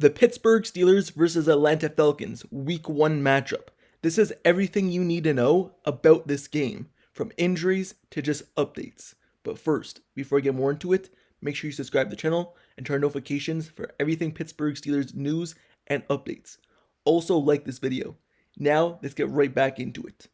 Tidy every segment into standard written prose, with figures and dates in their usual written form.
The Pittsburgh Steelers versus Atlanta Falcons Week 1 matchup. This is everything you need to know about this game, from injuries to just updates. But first, before I get more into it, make sure you subscribe to the channel and turn on notifications for everything Pittsburgh Steelers news and updates. Also like this video. Now, let's get right back into it.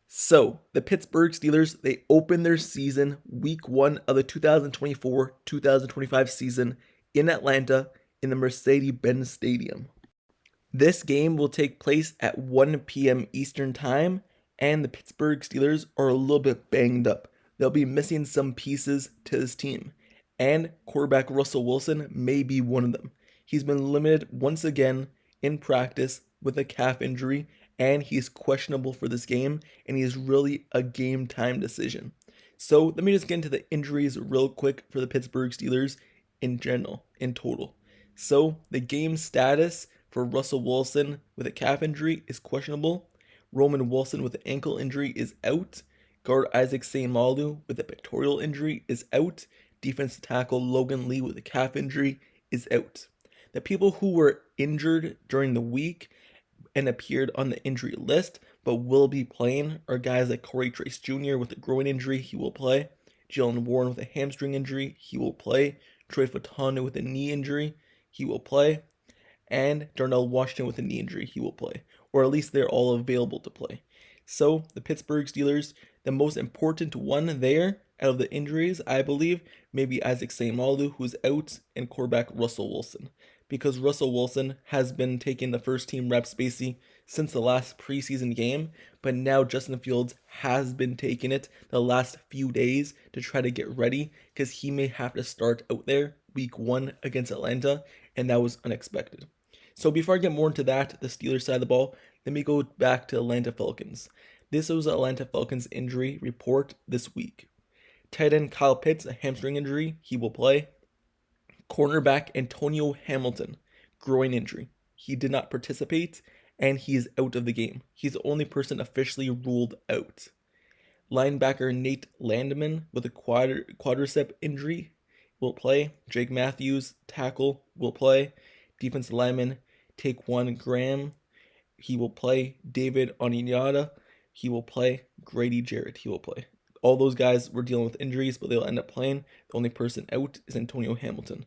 So, the Pittsburgh Steelers, they open their season Week 1 of the 2024-2025 season in Atlanta in the Mercedes-Benz Stadium. This game will take place at 1 p.m. Eastern Time, and the Pittsburgh Steelers are a little bit banged up. They'll be missing some pieces to this team, and quarterback Russell Wilson may be one of them. He's been limited once again in practice with a calf injury, and he's questionable for this game, and he's really a game time decision. So let me just get into the injuries real quick for the Pittsburgh Steelers in general, in total. So the game status for Russell Wilson with a calf injury is questionable. Roman Wilson with an ankle injury is out. Guard Isaac Seumalo with a pectoral injury is out. Defensive tackle Logan Lee with a calf injury is out. The people who were injured during the week and appeared on the injury list but will be playing are guys like Corey Trace Jr. with a groin injury, he will play. Jalen Warren with a hamstring injury, he will play. Troy Fautanu with a knee injury, he will play. And Darnell Washington with a knee injury, he will play. Or at least they're all available to play. So the Pittsburgh Steelers, the most important one there out of the injuries, I believe, maybe Isaac Seumalo, who's out, and quarterback Russell Wilson. Because Russell Wilson has been taking the first team reps basically since the last preseason game, but now Justin Fields has been taking it the last few days to try to get ready because he may have to start out there Week 1 against Atlanta, and that was unexpected. So before I get more into that, the Steelers side of the ball, let me go back to Atlanta Falcons. This was Atlanta Falcons injury report this week. Tight end Kyle Pitts, a hamstring injury, he will play. Cornerback Antonio Hamilton, groin injury. He did not participate, and he is out of the game. He's the only person officially ruled out. Linebacker Nate Landman with a quadricep injury will play. Jake Matthews, tackle, will play. Defensive lineman Taquan Graham, he will play. David Onyemata, he will play. Grady Jarrett, he will play. All those guys were dealing with injuries, but they'll end up playing. The only person out is Antonio Hamilton,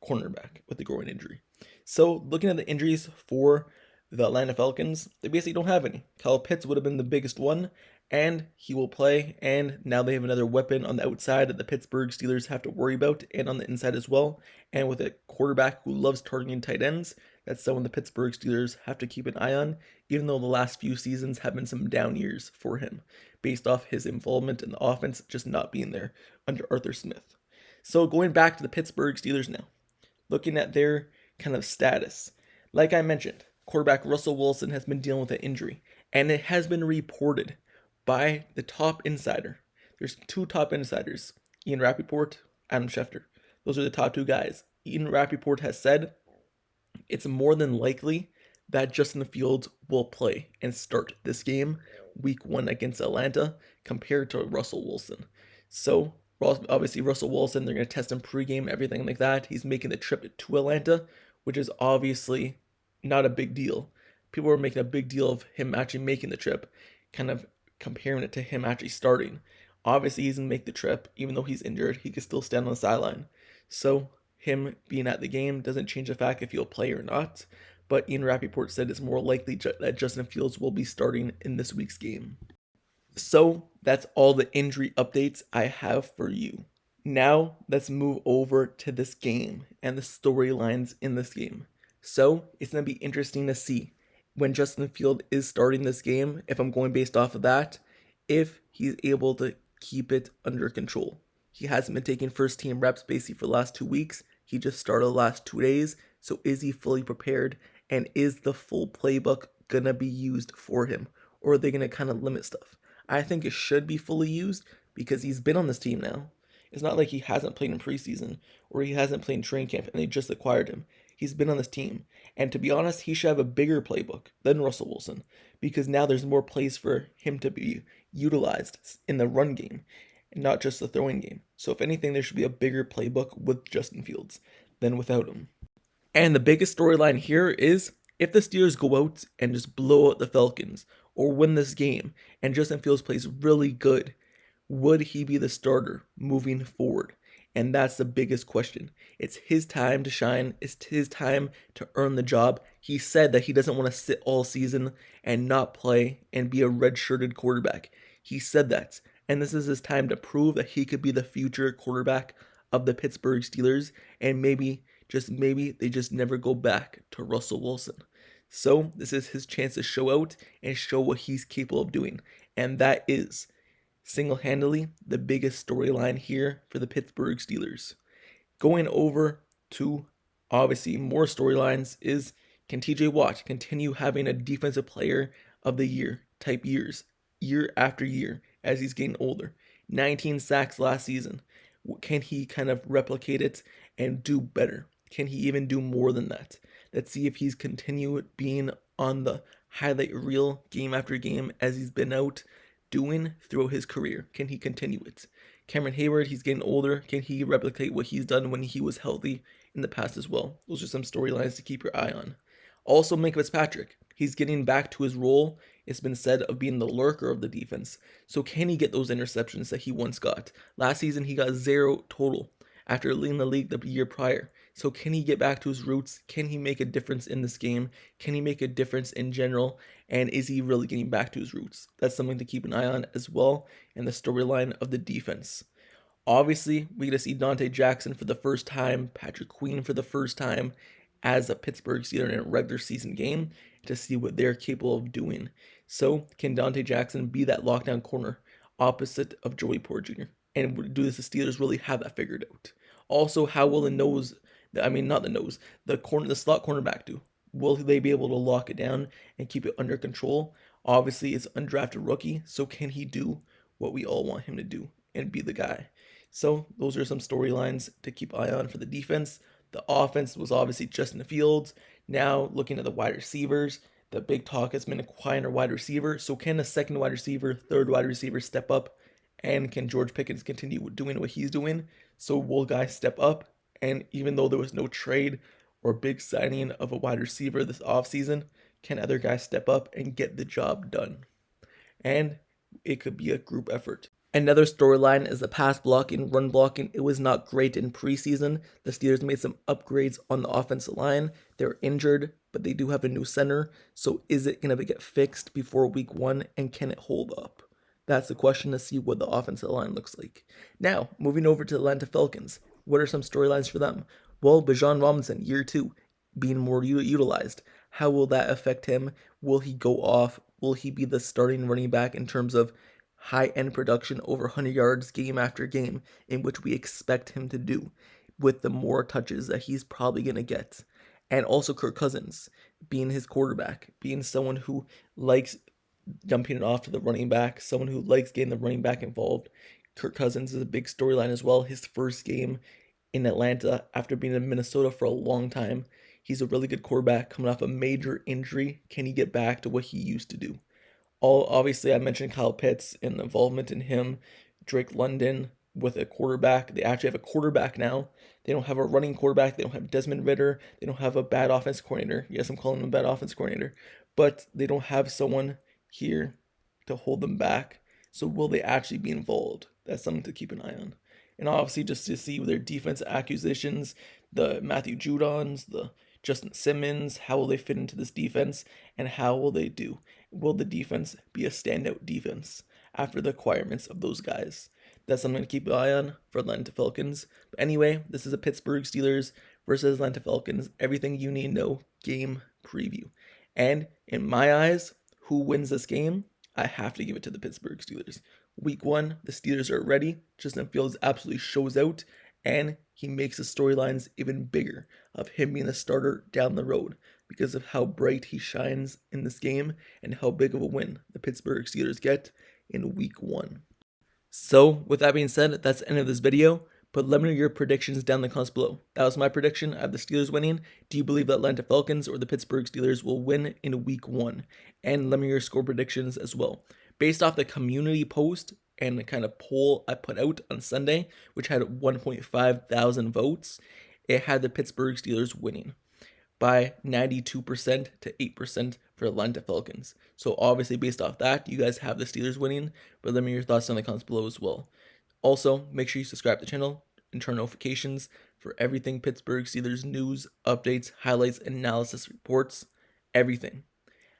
cornerback with the groin injury. So looking at the injuries for the Atlanta Falcons, they basically don't have any. Kyle Pitts would have been the biggest one, and he will play. And now they have another weapon on the outside that the Pittsburgh Steelers have to worry about, and on the inside as well. And with a quarterback who loves targeting tight ends, that's someone the Pittsburgh Steelers have to keep an eye on, even though the last few seasons have been some down years for him, based off his involvement in the offense just not being there under Arthur Smith. So going back to the Pittsburgh Steelers now, looking at their kind of status. Like I mentioned, quarterback Russell Wilson has been dealing with an injury, and it has been reported by the top insider. There's two top insiders, Ian Rappaport, Adam Schefter. Those are the top two guys. Ian Rappaport has said it's more than likely that Justin Fields will play and start this game Week 1 against Atlanta compared to Russell Wilson. So obviously Russell Wilson, they're going to test him pregame, everything like that. He's making the trip to Atlanta, which is obviously not a big deal. People are making a big deal of him actually making the trip, kind of comparing it to him actually starting. Obviously he's going to make the trip. Even though he's injured, he can still stand on the sideline. So him being at the game doesn't change the fact if he'll play or not. But Ian Rappaport said it's more likely that Justin Fields will be starting in this week's game. So that's all the injury updates I have for you. Now let's move over to this game and the storylines in this game. So it's going to be interesting to see when Justin Fields is starting this game, if I'm going based off of that, if he's able to keep it under control. He hasn't been taking first team reps basically for the last 2 weeks. He just started the last 2 days. So is he fully prepared? And is the full playbook going to be used for him? Or are they going to kind of limit stuff? I think it should be fully used because he's been on this team now. It's not like he hasn't played in preseason or he hasn't played in training camp and they just acquired him. He's been on this team. And to be honest, he should have a bigger playbook than Russell Wilson because now there's more plays for him to be utilized in the run game and not just the throwing game. So if anything, there should be a bigger playbook with Justin Fields than without him. And the biggest storyline here is if the Steelers go out and just blow out the Falcons or win this game and Justin Fields plays really good, would he be the starter moving forward? And that's the biggest question. It's his time to shine. It's his time to earn the job. He said that he doesn't want to sit all season and not play and be a red-shirted quarterback. He said that. And this is his time to prove that he could be the future quarterback of the Pittsburgh Steelers. And maybe, just maybe, they just never go back to Russell Wilson. So this is his chance to show out and show what he's capable of doing. And that is single-handedly the biggest storyline here for the Pittsburgh Steelers. Going over to obviously more storylines is, can TJ Watt continue having a defensive player of the year type years, year after year as he's getting older? 19 sacks last season. Can he kind of replicate it and do better? Can he even do more than that? Let's see if he's continued being on the highlight reel game after game as he's been out doing throughout his career. Can he continue it? Cameron Hayward, he's getting older. Can he replicate what he's done when he was healthy in the past as well? Those are some storylines to keep your eye on. Also, Mike Fitzpatrick, he's getting back to his role, it's been said, of being the lurker of the defense. So can he get those interceptions that he once got? Last season, he got 0 total after leading the league the year prior. So can he get back to his roots? Can he make a difference in this game? Can he make a difference in general? And is he really getting back to his roots? That's something to keep an eye on as well in the storyline of the defense. Obviously, we get to see Dante Jackson for the first time, Patrick Queen for the first time as a Pittsburgh Steeler in a regular season game to see what they're capable of doing. So can Dante Jackson be that lockdown corner opposite of Joey Porter Jr.? And do the Steelers really have that figured out? Also, how will the slot cornerback do? Will they be able to lock it down and keep it under control? Obviously, it's undrafted rookie, so can he do what we all want him to do and be the guy? So those are some storylines to keep an eye on for the defense. The offense was obviously Justin Fields. Now looking at the wide receivers, the big talk has been acquiring a wide receiver. So can a second wide receiver, third wide receiver step up? And can George Pickens continue doing what he's doing? So will guys step up? And even though there was no trade or big signing of a wide receiver this offseason, can other guys step up and get the job done? And it could be a group effort. Another storyline is the pass blocking, run blocking. It was not great in preseason. The Steelers made some upgrades on the offensive line. They're injured, but they do have a new center. So is it going to get fixed before week 1, and can it hold up? That's the question to see what the offensive line looks like. Now, moving over to the Atlanta Falcons. What are some storylines for them? Well, Bijan Robinson, year 2, being more utilized. How will that affect him? Will he go off? Will he be the starting running back in terms of high-end production over 100 yards game after game, in which we expect him to do with the more touches that he's probably going to get? And also Kirk Cousins, being his quarterback, being someone who likes dumping it off to the running back, someone who likes getting the running back involved. Kirk Cousins is a big storyline as well. His first game in Atlanta after being in Minnesota for a long time. He's a really good quarterback coming off a major injury. Can he get back to what he used to do? Obviously, I mentioned Kyle Pitts and the involvement in him. Drake London with a quarterback. They actually have a quarterback now. They don't have a running quarterback. They don't have Desmond Ridder. They don't have a bad offense coordinator. Yes, I'm calling him a bad offense coordinator. But they don't have someone here to hold them back. So will they actually be involved? That's something to keep an eye on. And obviously just to see their defense acquisitions, the Matthew Judons, the Justin Simmons, how will they fit into this defense and how will they do? Will the defense be a standout defense after the acquirements of those guys? That's something to keep an eye on for Atlanta Falcons. But anyway, this is a Pittsburgh Steelers versus Atlanta Falcons. Everything you need to know game preview. And in my eyes, who wins this game? I have to give it to the Pittsburgh Steelers. Week 1, the Steelers are ready. Justin Fields absolutely shows out, and he makes the storylines even bigger of him being a starter down the road because of how bright he shines in this game and how big of a win the Pittsburgh Steelers get in Week 1. So, with that being said, that's the end of this video. But let me know your predictions down in the comments below. That was my prediction. I have the Steelers winning. Do you believe that Atlanta Falcons or the Pittsburgh Steelers will win in Week 1? And let me know your score predictions as well. Based off the community post and the kind of poll I put out on Sunday, which had 1.5 thousand votes, it had the Pittsburgh Steelers winning. by 92% to 8% for the Atlanta Falcons. So obviously based off that, you guys have the Steelers winning, but let me know your thoughts in the comments below as well. Also, make sure you subscribe to the channel and turn notifications for everything Pittsburgh Steelers news, updates, highlights, analysis, reports, everything.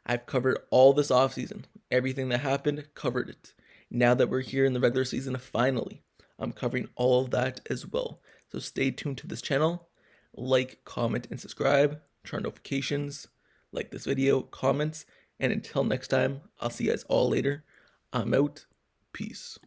I've covered all this offseason. Everything that happened, covered it. Now that we're here in the regular season, finally, I'm covering all of that as well. So stay tuned to this channel. Like, comment, and subscribe. Turn notifications. Like this video, comments. And until next time, I'll see you guys all later. I'm out. Peace.